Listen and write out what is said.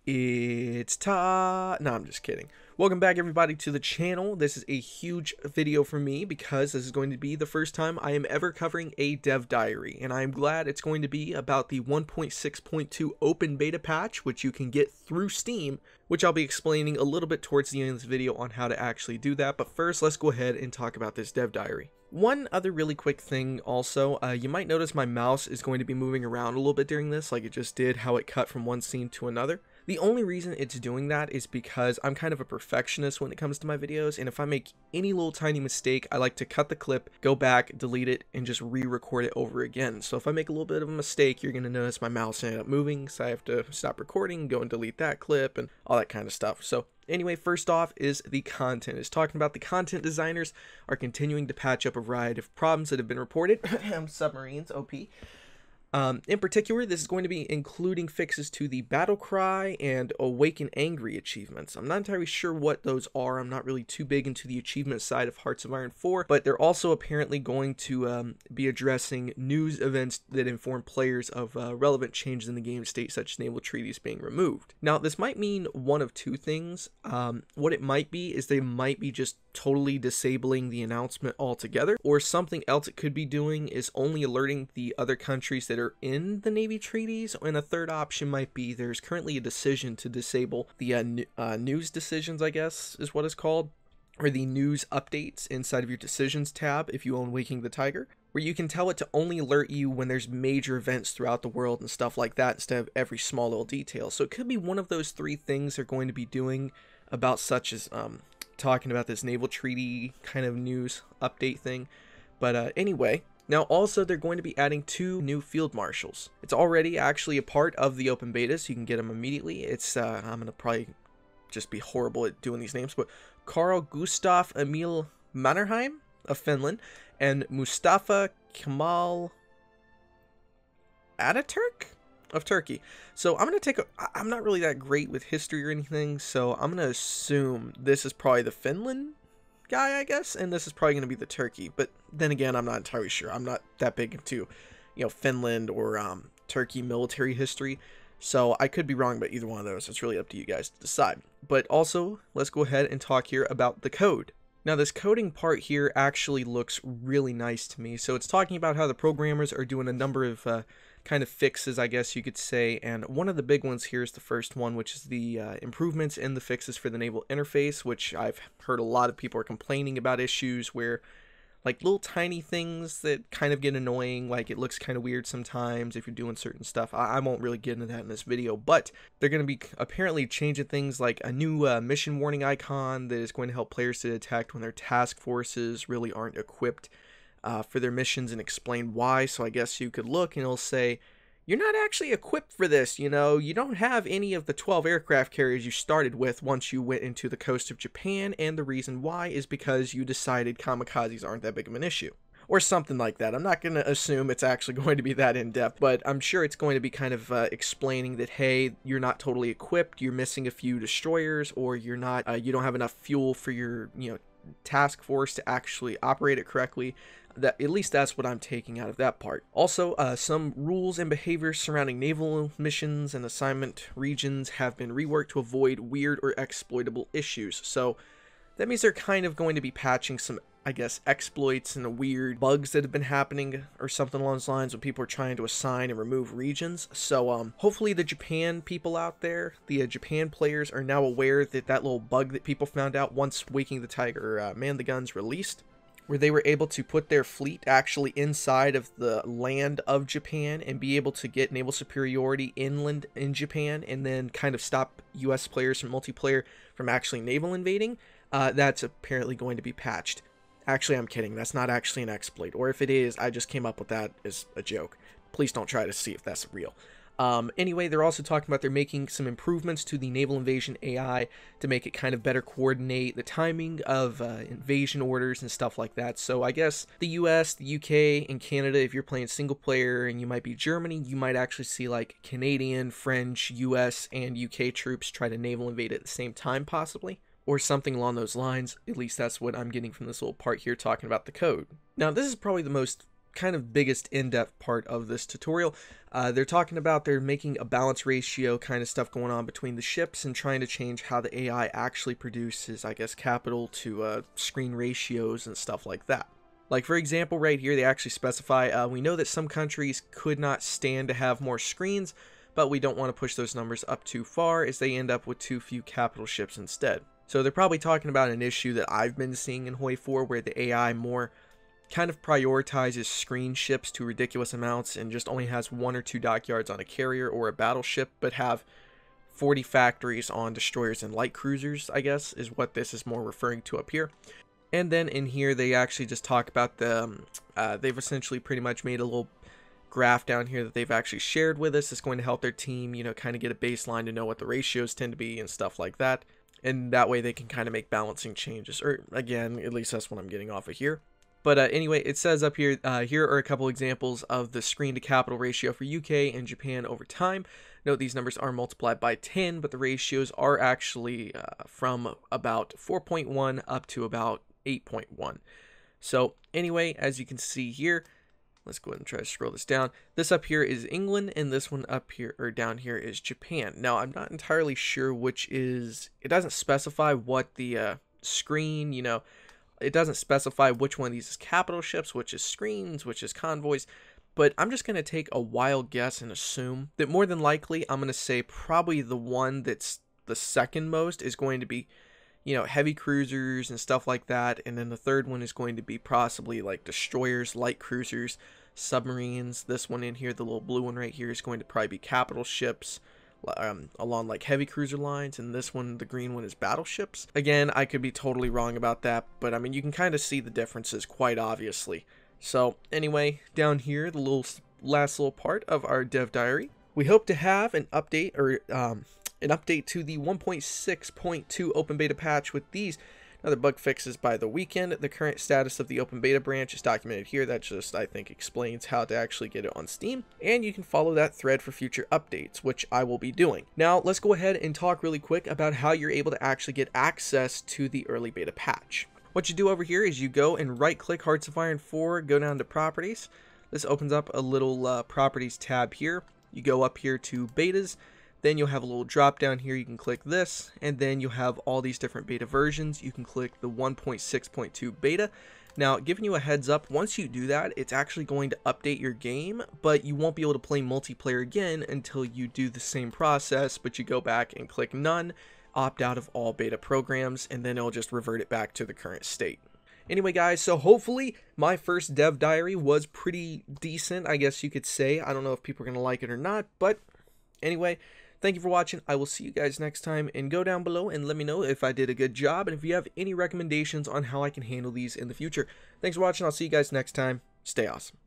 No, I'm just kidding. Welcome back, everybody, to the channel. This is a huge video for me because this is going to be the first time I am ever covering a dev diary, and I'm glad it's going to be about the 1.6.2 open beta patch, which you can get through Steam, which I'll be explaining a little bit towards the end of this video on how to actually do that. But first, let's go ahead and talk about this dev diary. One other really quick thing also, you might notice my mouse is going to be moving around a little bit during this, like it just did, how it cut from one scene to another. The only reason it's doing that is because I'm kind of a perfectionist when it comes to my videos, and if I make any little tiny mistake, I like to cut the clip, go back, delete it, and just re-record it over again. So if I make a little bit of a mistake, you're going to notice my mouse ended up moving, so I have to stop recording, go and delete that clip, and all that kind of stuff. So anyway, first off is the content. It's talking about the content designers are continuing to patch up a variety of problems that have been reported. Submarines, OP. In particular, this is going to be including fixes to the Battle Cry and Awaken Angry achievements. I'm not entirely sure what those are. I'm not really too big into the achievement side of Hearts of Iron 4, but they're also apparently going to be addressing news events that inform players of relevant changes in the game state, such as naval treaties being removed. Now, this might mean one of two things. What it might be is they might be just totally disabling the announcement altogether, or something else it could be doing is only alerting the other countries that are in the Navy treaties. And a third option might be there's currently a decision to disable the news decisions, I guess is what it's called, or the news updates inside of your decisions tab if you own Waking the Tiger, where you can tell it to only alert you when there's major events throughout the world and stuff like that instead of every small little detail. So it could be one of those three things they're going to be doing about, such as talking about this naval treaty kind of news update thing. But anyway, now also they're going to be adding 2 new Field Marshals. It's already actually a part of the open beta, so you can get them immediately. It's I'm gonna probably just be horrible at doing these names, but Carl Gustaf Emil Mannerheim of Finland and Mustafa Kemal Ataturk of Turkey. So I'm I'm not really that great with history or anything, so I'm gonna assume this is probably the Finland guy, I guess, and this is probably gonna be the Turkey. But then again, I'm not entirely sure. I'm not that big into, Finland or Turkey military history, so I could be wrong about either one of those. It's really up to you guys to decide. But also, let's go ahead and talk here about the code. Now, this coding part here actually looks really nice to me. So it's talking about how the programmers are doing a number of kind of fixes, I guess you could say, and one of the big ones here is the first one, which is the improvements in the fixes for the naval interface, which I've heard a lot of people are complaining about issues where, like, little tiny things that kind of get annoying, like it looks kind of weird sometimes if you're doing certain stuff. I won't really get into that in this video, but they're going to be apparently changing things like a new mission warning icon that is going to help players to detect when their task forces really aren't equipped for their missions and explain why. So I guess you could look and it'll say, you're not actually equipped for this, you don't have any of the 12 aircraft carriers you started with once you went into the coast of Japan, and the reason why is because you decided kamikazes aren't that big of an issue. Or something like that. I'm not going to assume it's actually going to be that in-depth, but I'm sure it's going to be kind of explaining that, hey, you're not totally equipped, you're missing a few destroyers, or you don't have enough fuel for your, task force to actually operate it correctly. That, at least that's what I'm taking out of that part. Also, some rules and behaviors surrounding naval missions and assignment regions have been reworked to avoid weird or exploitable issues. So that means they're kind of going to be patching some, I guess, exploits and weird bugs that have been happening or something along those lines when people are trying to assign and remove regions. So hopefully the Japan people out there, the Japan players, are now aware that that little bug that people found out once Waking the Tiger Man the Guns released, where they were able to put their fleet actually inside of the land of Japan and be able to get naval superiority inland in Japan and then kind of stop US players from multiplayer from actually naval invading. That's apparently going to be patched. Actually, I'm kidding. That's not actually an exploit. Or if it is, I just came up with that as a joke. Please don't try to see if that's real. Anyway, they're also talking about they're making some improvements to the Naval Invasion AI to make it kind of better coordinate the timing of invasion orders and stuff like that. So I guess the US, the UK, and Canada, if you're playing single player and you might be Germany, you might actually see like Canadian, French, US, and UK troops try to naval invade at the same time possibly, or something along those lines. At least that's what I'm getting from this little part here talking about the code. Now, this is probably the most kind of biggest in-depth part of this tutorial. They're talking about they're making a balance ratio kind of stuff going on between the ships and trying to change how the AI actually produces, I guess, capital to screen ratios and stuff like that. Like, for example, right here, they actually specify, we know that some countries could not stand to have more screens, but we don't want to push those numbers up too far as they end up with too few capital ships instead. So they're probably talking about an issue that I've been seeing in HOI4 where the AI more kind of prioritizes screen ships to ridiculous amounts and just only has 1 or 2 dockyards on a carrier or a battleship, but have 40 factories on destroyers and light cruisers, I guess, is what this is more referring to up here. And then in here, they actually just talk about the, they've essentially pretty much made a little graph down here that they've actually shared with us. It's going to help their team, you know, kind of get a baseline to know what the ratios tend to be and stuff like that. And that way they can kind of make balancing changes, or again, at least that's what I'm getting off of here. But anyway, it says up here, here are a couple examples of the screen to capital ratio for UK and Japan over time. Note these numbers are multiplied by 10, but the ratios are actually from about 4.1 up to about 8.1. So anyway, as you can see here, let's go ahead and try to scroll this down. This up here is England, and this one up here, or down here, is Japan. Now, I'm not entirely sure which is, it doesn't specify what the screen, you know, it doesn't specify which one of these is capital ships, which is screens, which is convoys, but I'm just going to take a wild guess and assume that more than likely, I'm going to say probably the one that's the second most is going to be, you know, heavy cruisers and stuff like that, and then the third one is going to be possibly like destroyers, light cruisers, submarines. This one in here, the little blue one right here, is going to probably be capital ships, along like heavy cruiser lines, and this one, the green one, is battleships. Again, I could be totally wrong about that, but I mean, you can kind of see the differences quite obviously. So anyway, down here, the last little part of our dev diary, we hope to have an update, or an update to the 1.6.2 open beta patch with these other bug fixes by the weekend. The current status of the open beta branch is documented here. That just, I think, explains how to actually get it on Steam, and you can follow that thread for future updates, which I will be doing. Now, let's go ahead and talk really quick about how you're able to actually get access to the early beta patch. What you do over here is you go and right-click Hearts of Iron 4, go down to Properties. This opens up a little Properties tab here. You go up here to Betas. Then you'll have a little drop down here. You can click this, and then you'll have all these different beta versions. You can click the 1.6.2 beta. Now, giving you a heads up, once you do that, it's actually going to update your game, but you won't be able to play multiplayer again until you do the same process, but you go back and click none, opt out of all beta programs, and then it'll just revert it back to the current state. Anyway, guys, so hopefully my first dev diary was pretty decent, I guess you could say. I don't know if people are going to like it or not, but anyway, thank you for watching. I will see you guys next time, and go down below and let me know if I did a good job and if you have any recommendations on how I can handle these in the future. Thanks for watching. I'll see you guys next time. Stay awesome.